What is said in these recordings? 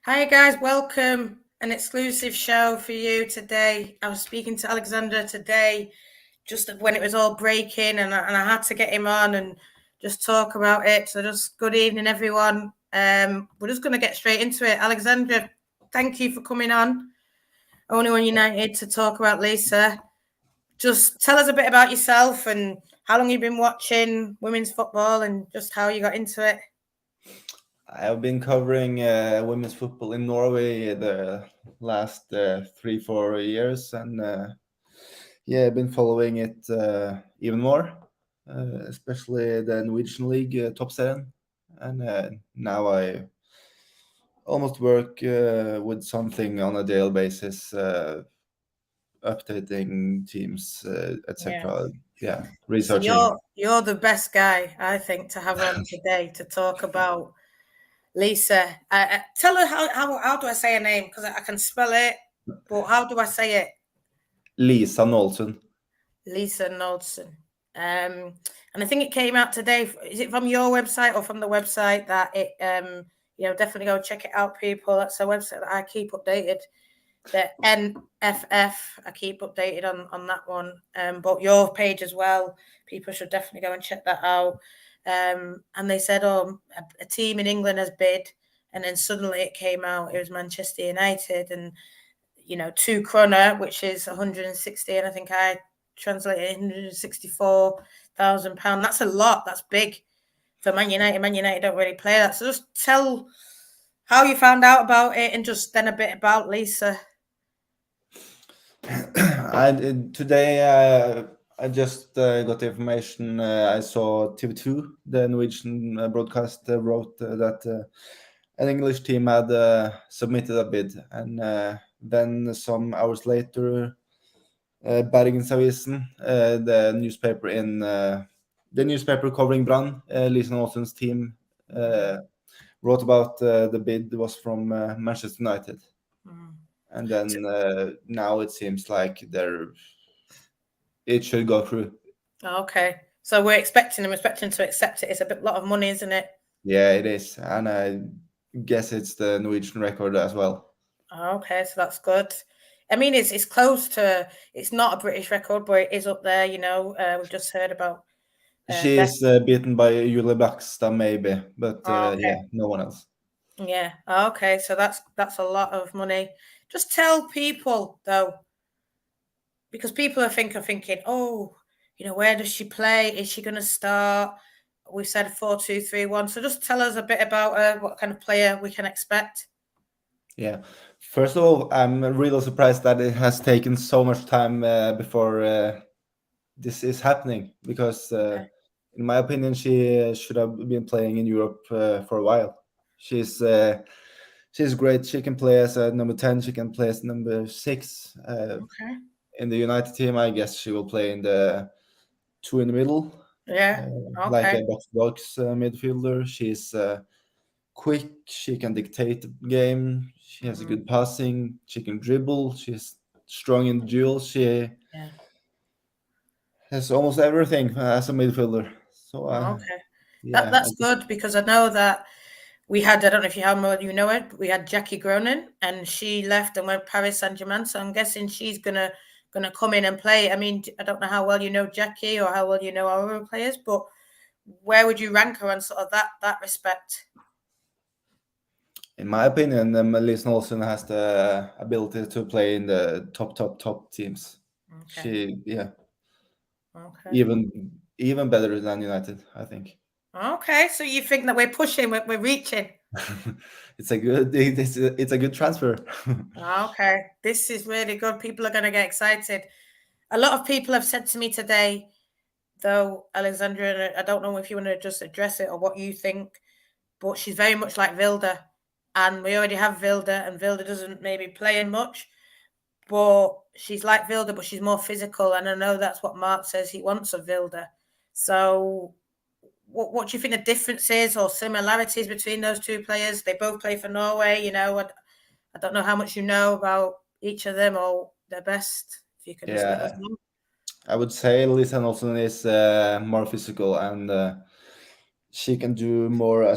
Hi guys, welcome. An exclusive show for you today. I was speaking to Alexander today, just when it was all breaking, and I had to get him on and just talk about it. So just good evening, everyone. We're just going to get straight into it. Alexander, thank you for coming on. Only One United to talk about Lisa. Just tell us a bit about yourself and how long you've been watching women's football and just how you got into it. I've been covering women's football in Norway the last 3-4 years, and I've been following it even more, especially the Norwegian League top 7. And now I almost work with something on a daily basis, updating teams, etc. Yeah, So researching. you're the best guy, I think, to have on today to talk about Lisa. Tell her how do I say her name, because I can spell it, but how do I say it? Lisa Naalsund. Lisa Naalsund. And I think it came out today. Is it from your website or from the website that it? Definitely go check it out, people. That's a website that I keep updated. The NFF, I keep updated on that one. But your page as well. People should definitely go and check that out. And they said, a team in England has bid, and then suddenly it came out. It was Manchester United, and to Kroner, which is 160, and I think I translated £164,000. That's a lot. That's big for Man United. Man United don't really play that. So just tell how you found out about it, and just then a bit about Lisa. Today I just got the information. I saw TV2, the Norwegian broadcast, wrote that an English team had submitted a bid, and then some hours later, Bergensavisen, the newspaper covering Brann, Lisa Naalsund's team, wrote about the bid was from Manchester United. And then now it seems like it should go through. Okay, so we're expecting to accept it. It's a lot of money, isn't it? Yeah, it is, and I guess it's the Norwegian record as well. Okay, so that's good. I mean, it's close to. It's not a British record, but it is up there. We've just heard about. She is beaten by Julie Bakstad, maybe, but Okay. no one else. Yeah. Okay. So that's a lot of money. Just tell people though, because people are thinking, oh, where does she play? Is she going to start? We said 4-2-3-1. So just tell us a bit about what kind of player we can expect. Yeah. First of all, I'm really surprised that it has taken so much time before this is happening, because in my opinion, she should have been playing in Europe for a while. She's great. She can play as a number 10. She can play as number 6. Okay. In the United team, I guess she will play in the 2 in the middle. Yeah. Like Okay. a box midfielder. She's quick. She can dictate the game. She has a good passing. She can dribble. She's strong in duels. She has almost everything as a midfielder. So Okay. yeah, That's good, because I know that we had, I don't know if how much you know it, but we had Jackie Gronin, and she left and went Paris Saint-Germain. So I'm guessing she's gonna come in and play. I mean, I don't know how well you know Jackie or how well you know our other players, but where would you rank her on sort of that respect? in my opinion, Lisa Naalsund has the ability to play in the top teams. Okay. Okay. Even better than United, I think. Okay. So you think that we're pushing, we're reaching? It's a good transfer. Okay. This is really good. People are going to get excited. A lot of people have said to me today, though, Alexandra, I don't know if you want to just address it or what you think, but she's very much like Vilda. And we already have Vilda, and Vilda doesn't maybe play in much, but she's like Vilda, but she's more physical. And I know that's what Mark says he wants of Vilda. So what do you think the difference is or similarities between those two players? They both play for Norway. I don't know how much you know about each of them or their best. If you can just let us know. I would say Lisa Naalsund is more physical, and she can do more.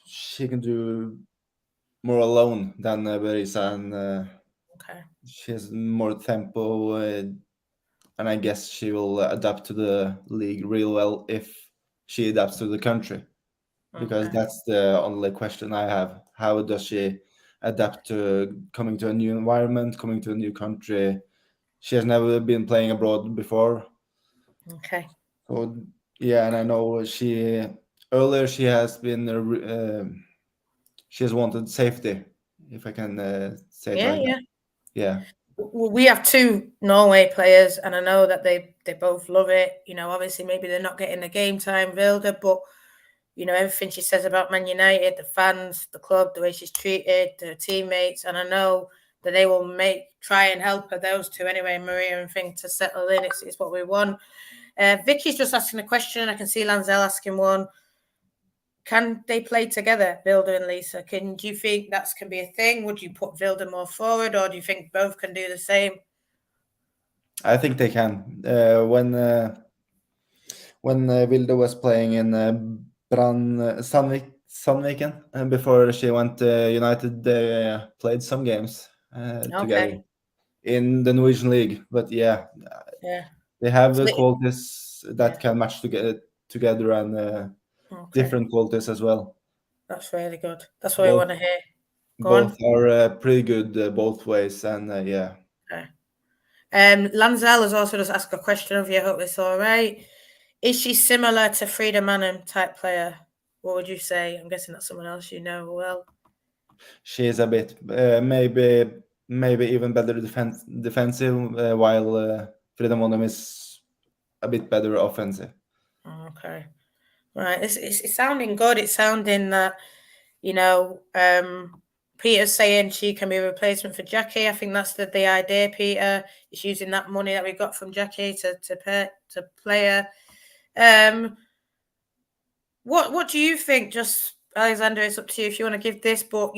She can do more alone than Berisa, and Okay. she has more tempo, and I guess she will adapt to the league real well if she adapts to the country, because Okay. that's the only question I have. How does she adapt to coming to a new environment, coming to a new country? She has never been playing abroad before. Okay. So yeah, and I know earlier she has been she has wanted safety, if I can say it Yeah, like that. yeah. Yeah, Well, we have two Norway players, and I know that they both love it. Obviously, maybe they're not getting the game time, Vilda, but everything she says about Man United, the fans, the club, the way she's treated, the teammates, and I know that they will try and help her. Those two, anyway, Maria and Fink, to settle in. It's what we want. Vicky's just asking a question. I can see Lanzel asking one. Can they play together, Vilda and Lisa? Do you think that can be a thing? Would you put Vilda more forward, or do you think both can do the same? I think they can. When Vilde was playing in Brann Sandviken, before she went to United, they played some games together Okay. in the Norwegian league. But yeah, Yeah. they have So qualities that yeah. can match together, and Okay. different qualities as well. That's really good. That's what we Both want to hear. Go both on. are pretty good both ways, and yeah. Okay. Lanzel has also just asked a question of you. I hope it's all right. Is she similar to Frida Manum type player? What would you say? I'm guessing that's someone else you know well. She is a bit maybe even better defensive, while Frida Monum is a bit better offensive. Okay. Right. It's sounding good. It's sounding that, Peter's saying she can be a replacement for Jackie. I think that's the idea, Peter. Is using that money that we got from Jackie to play her. What do you think? Just Alexander, it's up to you if you want to give this, but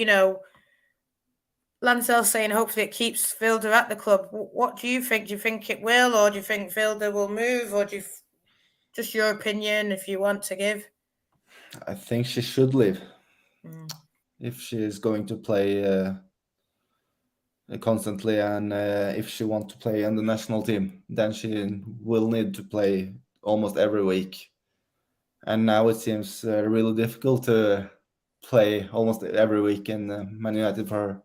Lancel's saying hopefully it keeps Vilda at the club. What do you think? Do you think it will, or do you think Vilda will move, or just your opinion if you want to give? I think she should leave Mm. if she is going to play constantly, and if she wants to play on the national team, then she will need to play almost every week. And now it seems really difficult to play almost every week in Man United for her.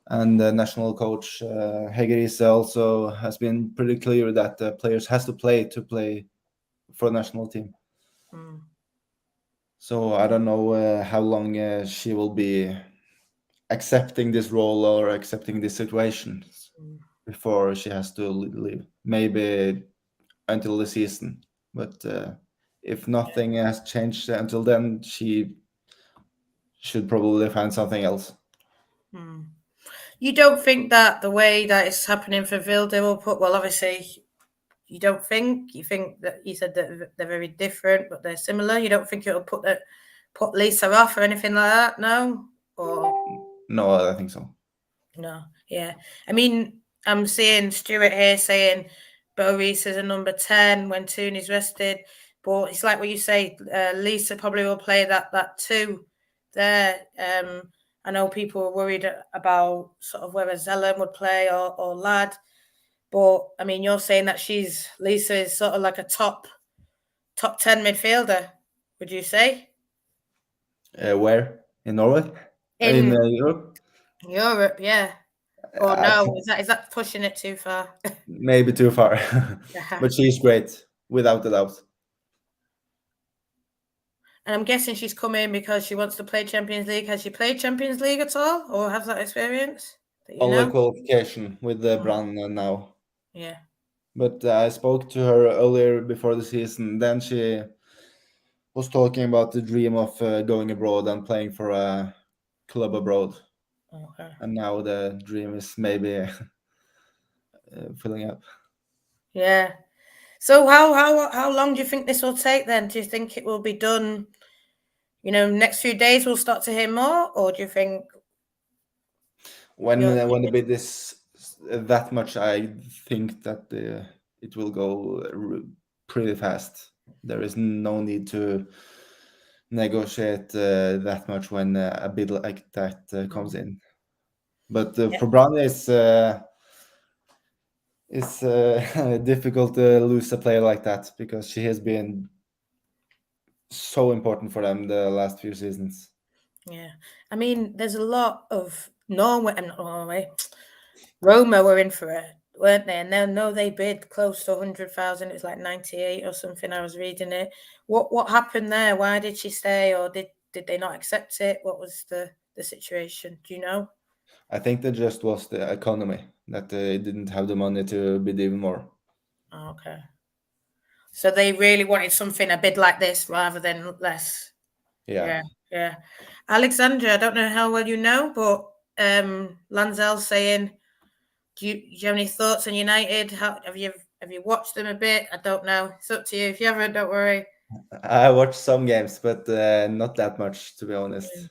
And the national coach Hege Riise also has been pretty clear that players has to play for the national team. Mm. So I don't know how long she will be accepting this role or accepting this situation Mm. before she has to leave. Maybe until the season, but if nothing has changed until then, she should probably find something else. Mm. You don't think that the way that it's happening for Vilda will put, well, obviously, you don't think, you think that you said that they're very different, but they're similar. You don't think it'll put Lisa off or anything like that? No? Or No, I don't think so. no? Yeah. I mean, I'm seeing Stuart here saying Bo Reese is a number 10 when Tooney's rested. But it's like what you say, Lisa probably will play that two there. I know people were worried about sort of whether Zellen would play or Ladd. But I mean, you're saying that Lisa is sort of like a top 10 midfielder, would you say? Where in Norway? In In Europe? Europe, yeah. Or I no, think is that pushing it too far? maybe too far, but she's great without a doubt. And I'm guessing she's come in because she wants to play Champions League. Has she played Champions League at all, or has that experience that you Only know? qualification with the Mm, Brann now. yeah. But I spoke to her earlier before the season. Then she was talking about the dream of going abroad and playing for a club abroad. Okay. And now the dream is maybe filling up. Yeah. So how long do you think this will take then? Do you think it will be done? Next few days we'll start to hear more, or do you think When you're? when the bid is that much, I think that it will go pretty fast. There is no need to negotiate that much when a bid like that comes in. But Yeah. for Brann, it's difficult to lose a player like that because she has been so important for them the last few seasons. Yeah. I mean, there's a lot of Norway. Roma were in for it, weren't they? And then no, they bid close to 100,000. It was like 98 or something. I was reading it. What happened there? Why did she stay, or did they not accept it? What was the situation? Do you know? I think that just was the economy that they didn't have the money to bid even more. Oh, okay. So they really wanted something a bit like this rather than less. Yeah. Yeah, yeah. Alexandra, I don't know how well you know, but Lanzel's saying, do you have any thoughts on United? Have you watched them a bit? I don't know. It's up to you. If you haven't, don't worry. I watched some games, but not that much, to be honest. Mm.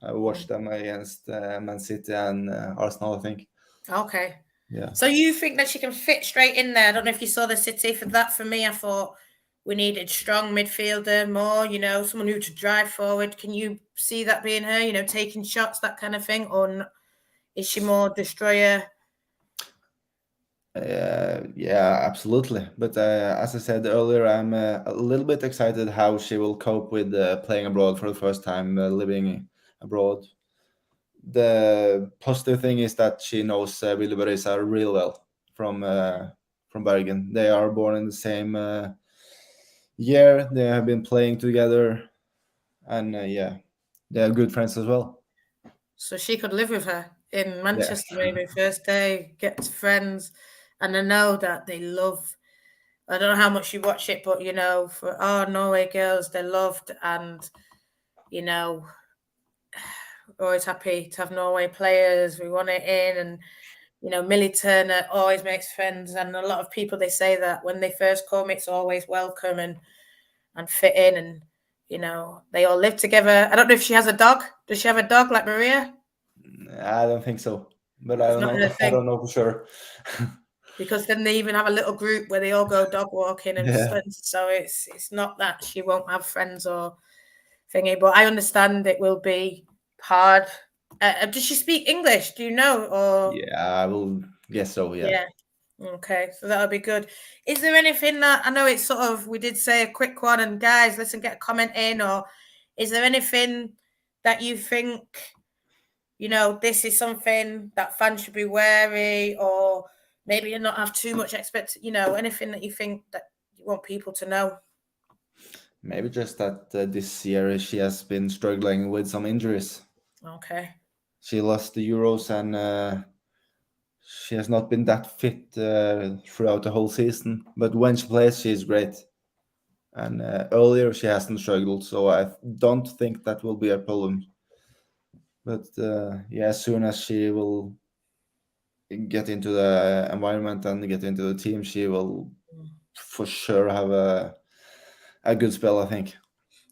I watched them against Man City and Arsenal, I think. Okay. Yeah. So you think that she can fit straight in there? I don't know if you saw the City for that. For me, I thought we needed strong midfielder, more, someone who to drive forward. Can you see that being her, taking shots, that kind of thing? Or is she more destroyer? Yeah, absolutely. But as I said earlier, I'm a little bit excited how she will cope with playing abroad for the first time, living abroad. The positive thing is that she knows Willy Berisa real well from Bergen. They are born in the same year. They have been playing together, and yeah, they are good friends as well. So she could live with her in Yeah, Manchester maybe first day, get friends. And I know that they love, I don't know how much you watch it, but for our Norway girls, they're loved, and you know, we're always happy to have Norway players. We want it in, and Millie Turner always makes friends, and a lot of people, they say that when they first come, it's always welcome and fit in, and they all live together. I don't know if she has a dog. Does she have a dog like Maria? I don't think so, but I It's don't not know. her I thing. don't know for sure. Because then they even have a little group where they all go dog walking and Yeah, stuff. So it's not that she won't have friends or thingy, but I understand it will be hard. Does she speak English? Do you know? Or yeah, I will guess so. Yeah. yeah, okay, so that'll be good. Is there anything that I know it's sort of we did say a quick one, and guys, listen, get a comment in, or is there anything that you think this is something that fans should be wary, or maybe not have too much anything that you think that you want people to know? Maybe just that this year she has been struggling with some injuries. Okay. She lost the Euros and she has not been that fit throughout the whole season. But when she plays, she's great. And earlier she hasn't struggled, so I don't think that will be a problem. But yeah, as soon as she will get into the environment and get into the team, she will for sure have a good spell, I think.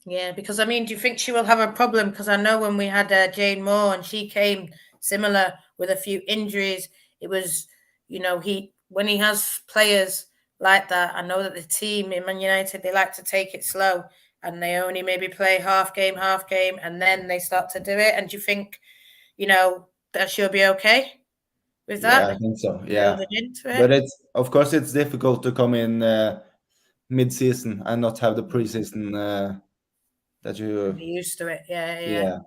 Yeah, because I mean, do you think she will have a problem? Because I know when we had Jane Moore and she came similar with a few injuries, it was, he when he has players like that, I know that the team in Man United, they like to take it slow and they only maybe play half game, and then they start to do it. And do you think, that she'll be okay with Yeah, that, I think so. Yeah, building into it? but it's of course it's difficult to come in mid-season and not have the preseason that you. Be used to it. Yeah, yeah. Yeah.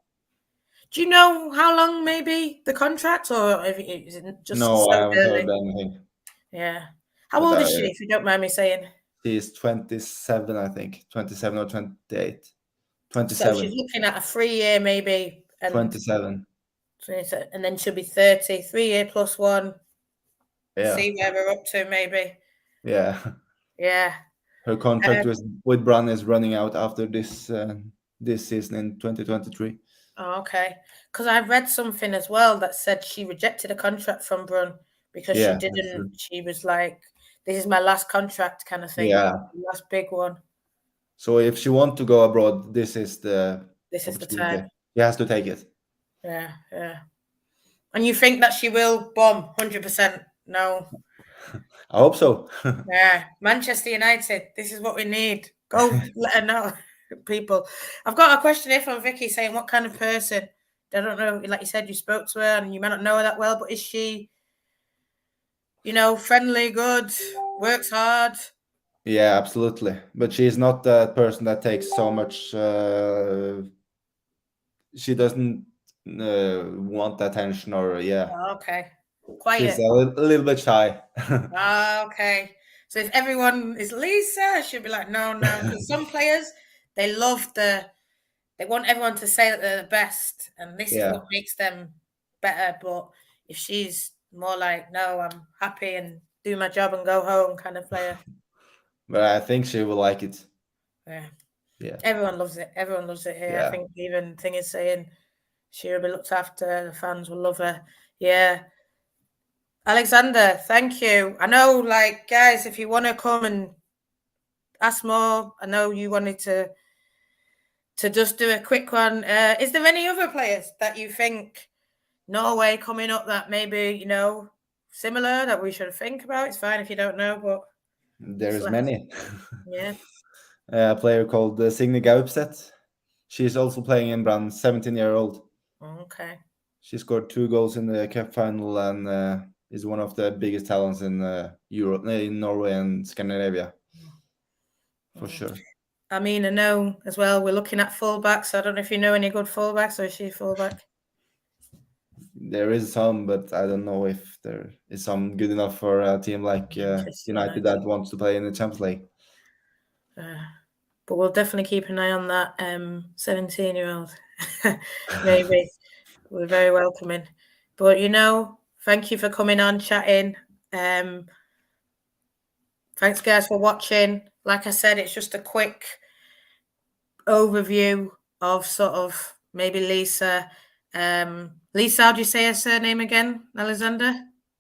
Do you know how long maybe the contract, or is it just No, I so haven't heard early? anything. Yeah. How But old is she, if you don't mind me saying? she's 27, I think. 27 or 28. So she's 27. looking at a 3 year maybe, and 27. then she'll be 30, 3 year plus one. Yeah. See where we're up to, maybe. Yeah. Yeah. Her contract Um, with Brann is running out after this season in 2023. oh, okay. Because I read something as well that said she rejected a contract from Brun because she Yeah, that's true. didn't. She was like, "This is my last contract," kind of thing, Yeah. last big one. So if she want to go abroad, this is the This is the opportunity. time. She has to take it. Yeah, yeah. And you think that she will bomb 100%? No. I hope so. Yeah. Manchester United, this is what we need. Go let her know. people. I've got a question here from Vicky saying, what kind of person? I don't know, like you said, you spoke to her and you may not know her that well, but is she, friendly, good, works hard? Yeah, absolutely. But she's not that person that takes so much. She doesn't want attention, or Oh, okay. she's Quiet. a little bit shy. Okay. So if everyone is Lisa, she'll be like, no. Because some players, they want everyone to say that they're the best, and this is what makes them better. But if she's more like, no, I'm happy and do my job and go home kind of player. But I think she will like it. Yeah. Everyone loves it. Everyone loves it here. Yeah. I think even thing is saying she'll be looked after. The fans will love her. Yeah. Alexander, thank you. I know, guys, if you want to come and ask more, I know you wanted to just do a quick one. Is there any other players that you think Norway coming up that maybe, similar that we should think about? It's fine if you don't know, but there's many. Yeah. A player called Signe Gaupseth. She's also playing in Brann, 17-year-old. Okay. She scored 2 goals in the cup final and is one of the biggest talents in Europe, in Norway and Scandinavia, for sure. I mean, I know as well, we're looking at fullbacks. I don't know if you know any good fullbacks, or is she a fullback? There is some, but I don't know if there is some good enough for a team like United that wants to play in the Champions League. But we'll definitely keep an eye on that 17-year-old. Maybe. We're very welcoming. But, thank you for coming on, chatting. Thanks, guys, for watching. Like I said, it's just a quick overview of sort of maybe Lisa. Lisa, how do you say her surname again, Alexander?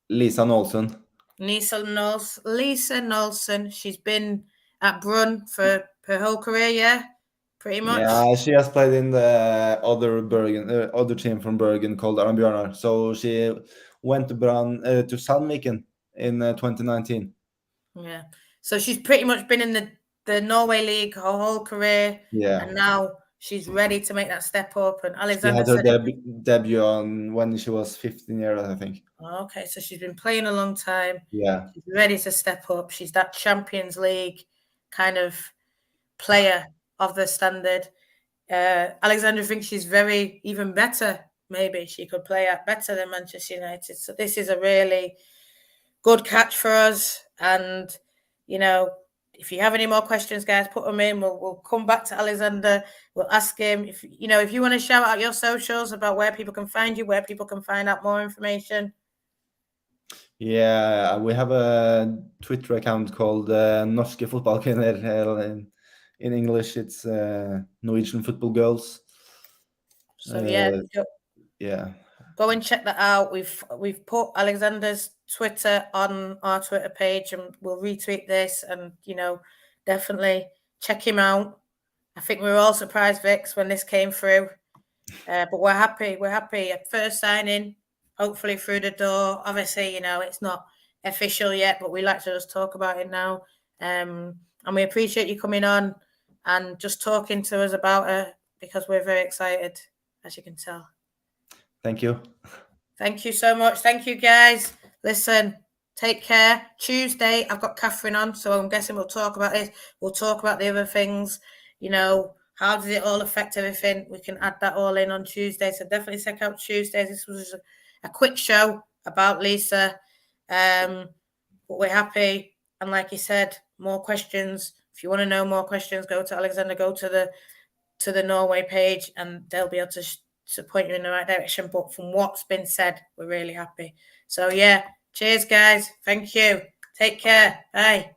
Lisa Naalsund. Lisa Naalsund. She's been at Brann for her whole career, yeah? Pretty much. Yeah, she has played in the other team from Bergen called Arnbjørnar. So she went to Brann to Sandviken in 2019. Yeah. So she's pretty much been in the Norway League her whole career. Yeah. And now she's ready to make that step up. And Alexander she had her debut on when she was 15 years old, I think. Okay, so she's been playing a long time. Yeah. She's ready to step up. She's that Champions League kind of player of the standard. Alexander thinks she's even better. Maybe she could play at better than Manchester United. So this is a really good catch for us. And, if you have any more questions, guys, put them in. We'll come back to Alexander. We'll ask him if you want to shout out your socials about where people can find you, where people can find out more information. Yeah, we have a Twitter account called Norske Fotballkvinner. In English, it's Norwegian Football Girls. So go and check that out. We've put Alexander's Twitter on our Twitter page, and we'll retweet this. And definitely check him out. I think we were all surprised, Vix, when this came through, but we're happy. We're happy. At first signing, hopefully through the door. Obviously, it's not official yet, but we like to just talk about it now. And we appreciate you coming on and just talking to us about her, because we're very excited, as you can tell. Thank you. Thank you so much. Thank you, guys. Listen, take care. Tuesday, I've got Catherine on, so I'm guessing we'll talk about this. We'll talk about the other things. How does it all affect everything? We can add that all in on Tuesday. So definitely check out Tuesdays. This was a quick show about Lisa. But we're happy. And like you said, more questions. If you want to know more questions, go to Alexander, go to the Norway page, and they'll be able to point you in the right direction. But from what's been said, we're really happy. So cheers, guys. Thank you. Take care. Bye.